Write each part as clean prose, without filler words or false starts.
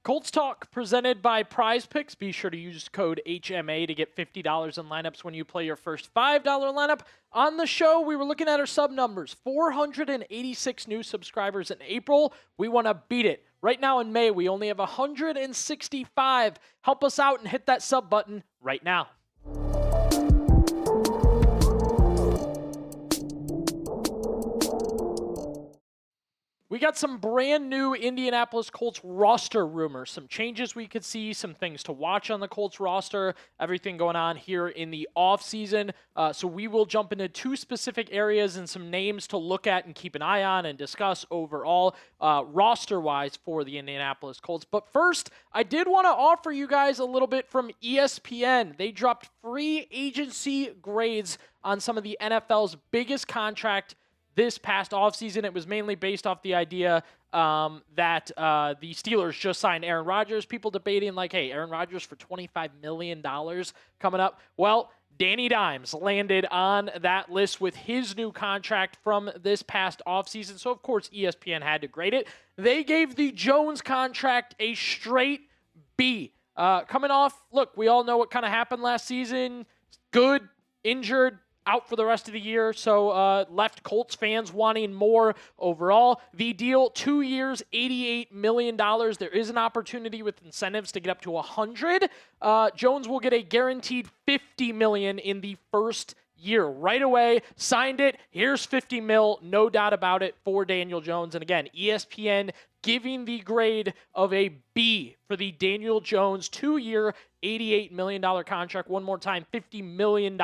Colts Talk presented by Prize Picks. Be sure to use code HMA to get $50 in lineups when you play your first $5 lineup. On the show, we were looking at our sub numbers. 486 new subscribers in April. We want to beat it. Right now in May, we only have 165. Help us out and hit that sub button right now. We got some brand new Indianapolis Colts roster rumors, some changes we could see, some things to watch on the Colts roster, everything going on here in the offseason. So we will jump into two specific areas and some names to look at and keep an eye on and discuss overall roster-wise for the Indianapolis Colts. But first, I did want to offer you guys a little bit from ESPN. They dropped free agency grades on some of the NFL's biggest contract this past offseason. It was mainly based off the idea that the Steelers just signed Aaron Rodgers. People debating like, hey, Aaron Rodgers for $25 million coming up. Well, Danny Dimes landed on that list with his new contract from this past offseason. So, of course, ESPN had to grade it. They gave the Jones contract a straight B. Coming off, look, we all know what kind of happened last season. Good, injured, out for the rest of the year, so left Colts fans wanting more overall. The deal, 2 years, $88 million. There is an opportunity with incentives to get up to $100. Jones will get a guaranteed $50 million in the first year. Right away, signed it. Here's $50 million, no doubt about it, for Daniel Jones. And again, ESPN giving the grade of a B for the Daniel Jones 2-year, $88 million contract. One more time, $50 million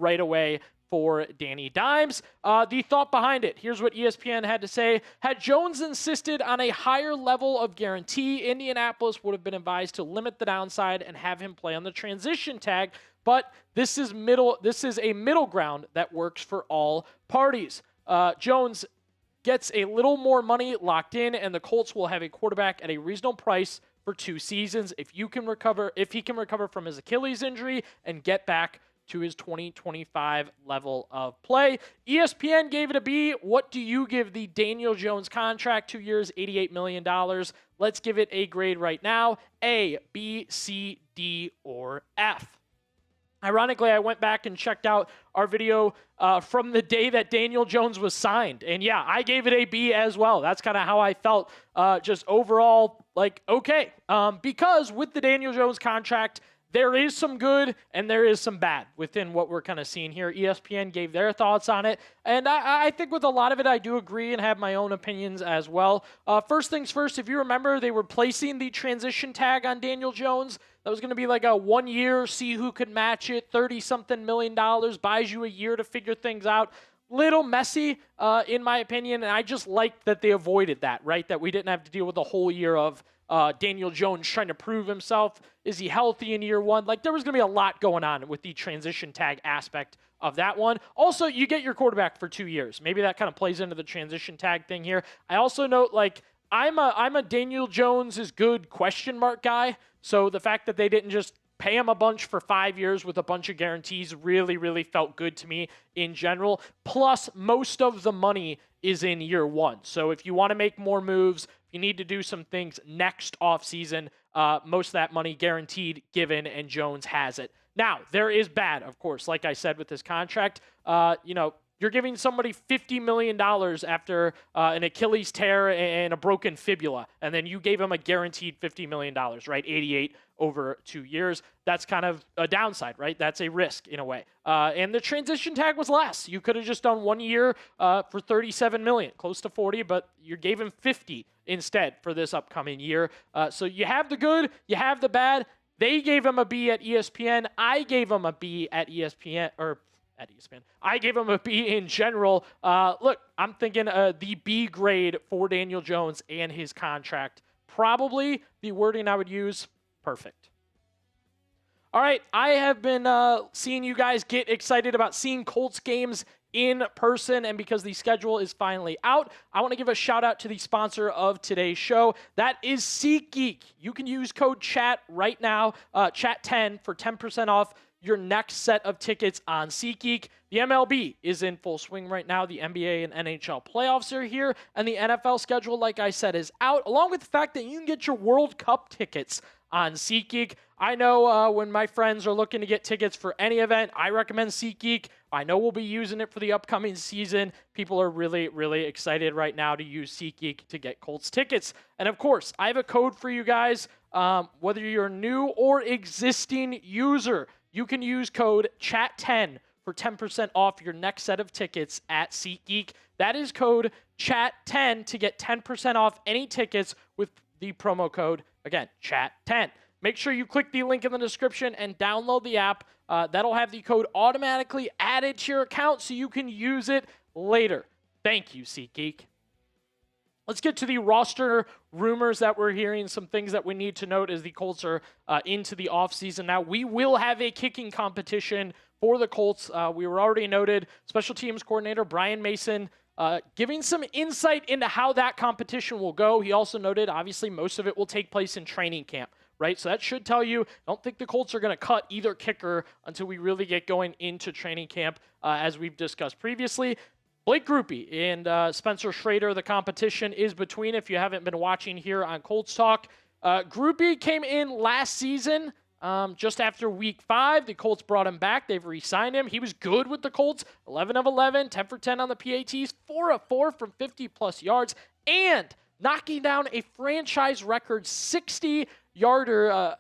right away for Danny Dimes. The thought behind it, here's what ESPN had to say. Had Jones insisted on a higher level of guarantee, Indianapolis would have been advised to limit the downside and have him play on the transition tag. But this is a middle ground that works for all parties. Jones gets a little more money locked in, and the Colts will have a quarterback at a reasonable price for 2 seasons if he can recover from his Achilles injury and get back to his 2025 level of play. ESPN gave it a B. What do you give the Daniel Jones contract? 2 years, $88 million. Let's give it a grade right now. A, B, C, D, or F. Ironically, I went back and checked out our video from the day that Daniel Jones was signed. And yeah, I gave it a B as well. That's kind of how I felt just overall, like, okay. Because with the Daniel Jones contract, there is some good and there is some bad within what we're kind of seeing here. ESPN gave their thoughts on it. And I think with a lot of it, I do agree and have my own opinions as well. First things first, if you remember, they were placing the transition tag on Daniel Jones. That was going to be like a 1 year, see who could match it, $30-something million, buys you a year to figure things out. Little messy, in my opinion, and I just liked that they avoided that, right? That we didn't have to deal with a whole year of Daniel Jones trying to prove himself. Is he healthy in year 1? Like, there was going to be a lot going on with the transition tag aspect of that one. Also, you get your quarterback for 2 years. Maybe that kind of plays into the transition tag thing here. I also note, like, I'm a Daniel Jones is good question mark guy. So the fact that they didn't just pay him a bunch for 5 years with a bunch of guarantees really, really felt good to me in general. Plus, most of the money is in year 1. So if you want to make more moves, you need to do some things next offseason. Most of that money guaranteed, given, and Jones has it. Now, there is bad, of course. Like I said with this contract, you're giving somebody $50 million after an Achilles tear and a broken fibula, and then you gave him a guaranteed $50 million, right? 88 over 2 years. That's kind of a downside, right? That's a risk in a way. And the transition tag was less. You could have just done 1 year for $37 million, close to 40, but you gave him 50 instead for this upcoming year. So you have the good, you have the bad. They gave him a B at ESPN. I gave him a B at ESPN, I gave him a B in general. Look, I'm thinking the B grade for Daniel Jones and his contract. Probably the wording I would use, perfect. All right, I have been seeing you guys get excited about seeing Colts games in person, and because the schedule is finally out, I want to give a shout out to the sponsor of today's show. That is SeatGeek. You can use code CHAT right now, chat10 for 10% off your next set of tickets on SeatGeek. The MLB is in full swing right now. The NBA and NHL playoffs are here, and the NFL schedule, like I said, is out, along with the fact that you can get your World Cup tickets on SeatGeek. I know when my friends are looking to get tickets for any event, I recommend SeatGeek. I know we'll be using it for the upcoming season. People are really, really excited right now to use SeatGeek to get Colts tickets. And of course, I have a code for you guys. Whether you're a new or existing user, you can use code CHAT10 for 10% off your next set of tickets at SeatGeek. That is code CHAT10 to get 10% off any tickets with the promo code, again, CHAT10. Make sure you click the link in the description and download the app. That'll have the code automatically added to your account so you can use it later. Thank you, SeatGeek. Let's get to the roster rumors that we're hearing, some things that we need to note as the Colts are into the offseason. Now, we will have a kicking competition for the Colts. We were already noted, special teams coordinator Brian Mason giving some insight into how that competition will go. He also noted, obviously, most of it will take place in training camp, right? So that should tell you, I don't think the Colts are going to cut either kicker until we really get going into training camp, as we've discussed previously. Blake Grupe and Spencer Shrader, the competition is between, if you haven't been watching here on Colts Talk. Grupe came in last season, just after week 5. The Colts brought him back. They've re-signed him. He was good with the Colts, 11 of 11, 10 for 10 on the PATs, 4 of 4 from 50-plus yards, and knocking down a franchise record 60-yarder.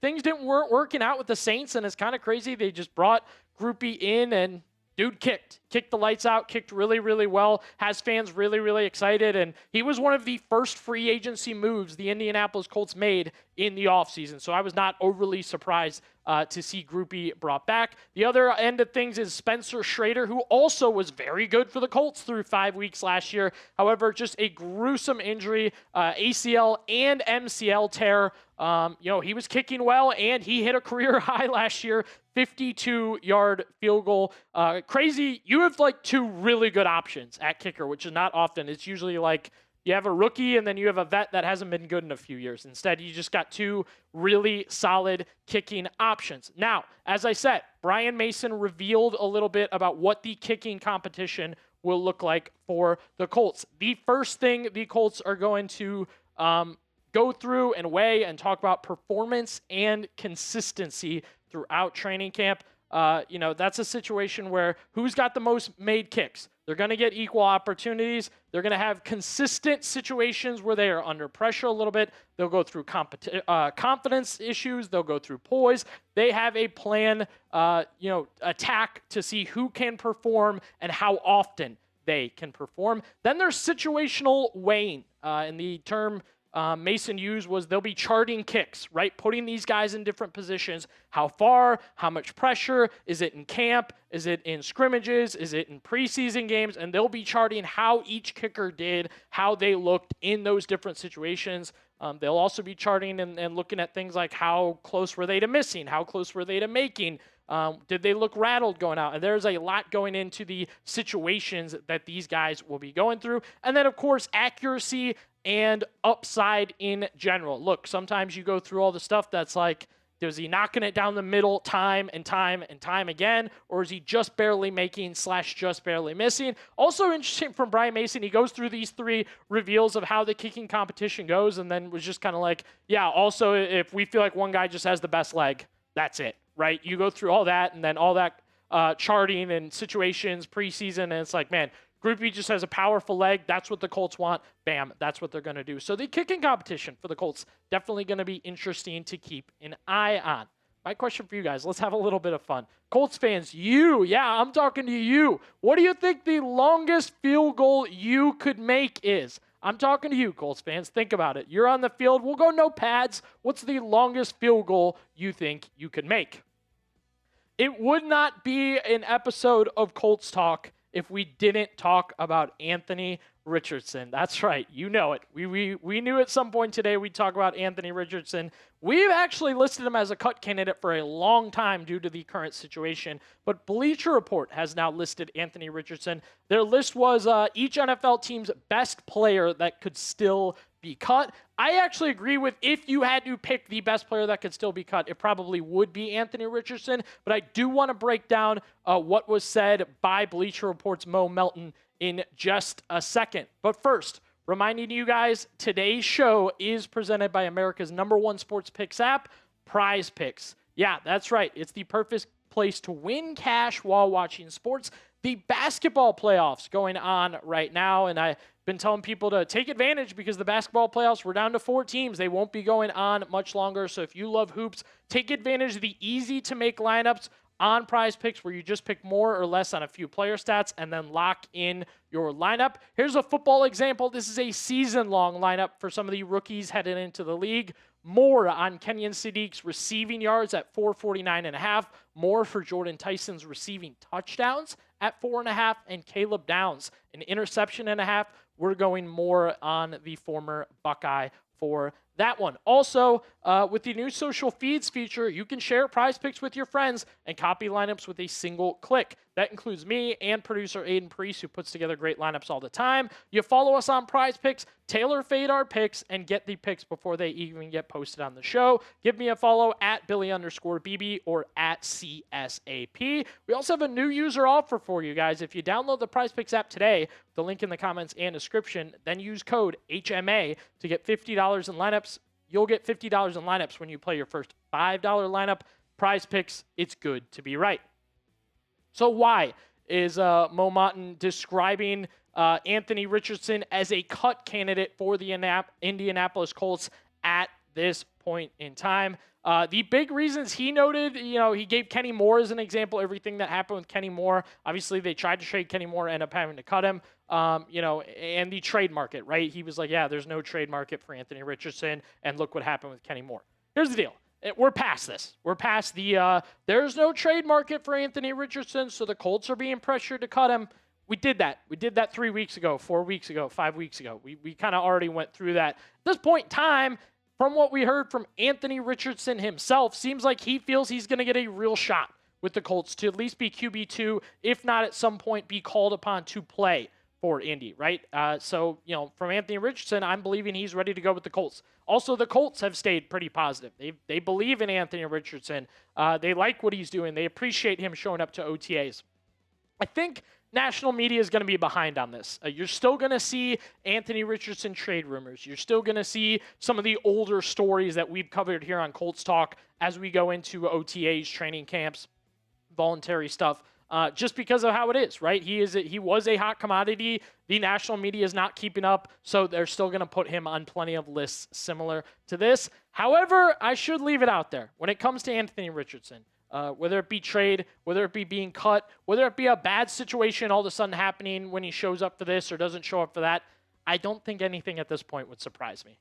Things weren't working out with the Saints, and it's kind of crazy. They just brought Grupe in, and dude kicked the lights out, kicked really, really well, has fans really, really excited, and he was one of the first free agency moves the Indianapolis Colts made in the offseason, so I was not overly surprised to see Grupe brought back. The other end of things is Spencer Shrader, who also was very good for the Colts through 5 weeks last year. However, just a gruesome injury, ACL and MCL tear. He was kicking well, and he hit a career high last year, 52-yard field goal. Crazy. You have like 2 really good options at kicker, which is not often. It's usually like you have a rookie and then you have a vet that hasn't been good in a few years. Instead, you just got 2 really solid kicking options. Now, as I said, Brian Mason revealed a little bit about what the kicking competition will look like for the Colts. The first thing the Colts are going to go through and weigh and talk about performance and consistency throughout training camp. That's a situation where who's got the most made kicks? They're going to get equal opportunities. They're going to have consistent situations where they are under pressure a little bit. They'll go through confidence issues. They'll go through poise. They have a plan, attack to see who can perform and how often they can perform. Then there's situational weighing. And the term Mason used was they'll be charting kicks, right? Putting these guys in different positions. How far? How much pressure? Is it in camp? Is it in scrimmages? Is it in preseason games? And they'll be charting how each kicker did, how they looked in those different situations. They'll also be charting and looking at things like how close were they to missing? How close were they to making? Did they look rattled going out? And there's a lot going into the situations that these guys will be going through. And then, of course, accuracy and upside in general. Look, sometimes you go through all the stuff that's like, is he knocking it down the middle time and time and time again? Or is he just barely making / just barely missing? Also interesting from Brian Mason, he goes through these 3 reveals of how the kicking competition goes and then was just kind of like, yeah, also if we feel like one guy just has the best leg, that's it, right? You go through all that and then all that charting and situations preseason, and it's like, man, Grupe just has a powerful leg. That's what the Colts want. Bam, that's what they're going to do. So the kicking competition for the Colts, definitely going to be interesting to keep an eye on. My question for you guys, let's have a little bit of fun. Colts fans, I'm talking to you. What do you think the longest field goal you could make is? I'm talking to you, Colts fans. Think about it. You're on the field. We'll go no pads. What's the longest field goal you think you could make? It would not be an episode of Colts Talk if we didn't talk about Anthony Richardson. That's right. You know it. We knew at some point today we'd talk about Anthony Richardson. We've actually listed him as a cut candidate for a long time due to the current situation, but Bleacher Report has now listed Anthony Richardson. Their list was each NFL team's best player that could still be cut. I actually agree with, if you had to pick the best player that could still be cut, it probably would be Anthony Richardson. But I do want to break down what was said by Bleacher Report's Mo Melton in just a second. But first, reminding you guys, today's show is presented by America's #1 sports picks app, Prize Picks. Yeah, that's right. It's the perfect place to win cash while watching sports. The basketball playoffs going on right now, and I've been telling people to take advantage because the basketball playoffs, we're down to 4 teams. They won't be going on much longer, so if you love hoops, take advantage of the easy-to-make lineups on Prize Picks where you just pick more or less on a few player stats and then lock in your lineup. Here's a football example. This is a season-long lineup for some of the rookies headed into the league. More on Kenyon Siddiq's receiving yards at 449.5. More for Jordan Tyson's receiving touchdowns at 4.5. And Caleb Downs, an interception and a half. We're going more on the former Buckeye for that one. Also, with the new social feeds feature, you can share Prize Picks with your friends and copy lineups with a single click. That includes me and producer Aiden Priest, who puts together great lineups all the time. You follow us on Prize Picks, tailor fade our picks, and get the picks before they even get posted on the show. Give me a follow at Billy_Beebe or at CSAP. We also have a new user offer for you guys. If you download the Prize Picks app today, the link in the comments and description, then use code HMA to get $50 in lineups. You'll get $50 in lineups when you play your first $5 lineup. Prize Picks, it's good to be right. So why is Mo Melton describing Anthony Richardson as a cut candidate for the Indianapolis Colts at this point in time? The big reasons he noted, he gave Kenny Moore as an example, everything that happened with Kenny Moore. Obviously, they tried to trade Kenny Moore, ended up having to cut him, and the trade market, right? He was like, yeah, there's no trade market for Anthony Richardson, and look what happened with Kenny Moore. Here's the deal. We're past this. We're past the there's no trade market for Anthony Richardson, so the Colts are being pressured to cut him. We did that. We did that 3 weeks ago, 4 weeks ago, 5 weeks ago. We kind of already went through that. At this point in time, from what we heard from Anthony Richardson himself, seems like he feels he's going to get a real shot with the Colts to at least be QB2, if not at some point be called upon to play for Indy, right? So, from Anthony Richardson, I'm believing he's ready to go with the Colts. Also, the Colts have stayed pretty positive. They believe in Anthony Richardson. They like what he's doing. They appreciate him showing up to OTAs. I think national media is going to be behind on this. You're still going to see Anthony Richardson trade rumors. You're still going to see some of the older stories that we've covered here on Colts Talk as we go into OTAs, training camps, voluntary stuff. Just because of how it is, right? He was a hot commodity. The national media is not keeping up, so they're still going to put him on plenty of lists similar to this. However, I should leave it out there. When it comes to Anthony Richardson, whether it be trade, whether it be being cut, whether it be a bad situation all of a sudden happening when he shows up for this or doesn't show up for that, I don't think anything at this point would surprise me.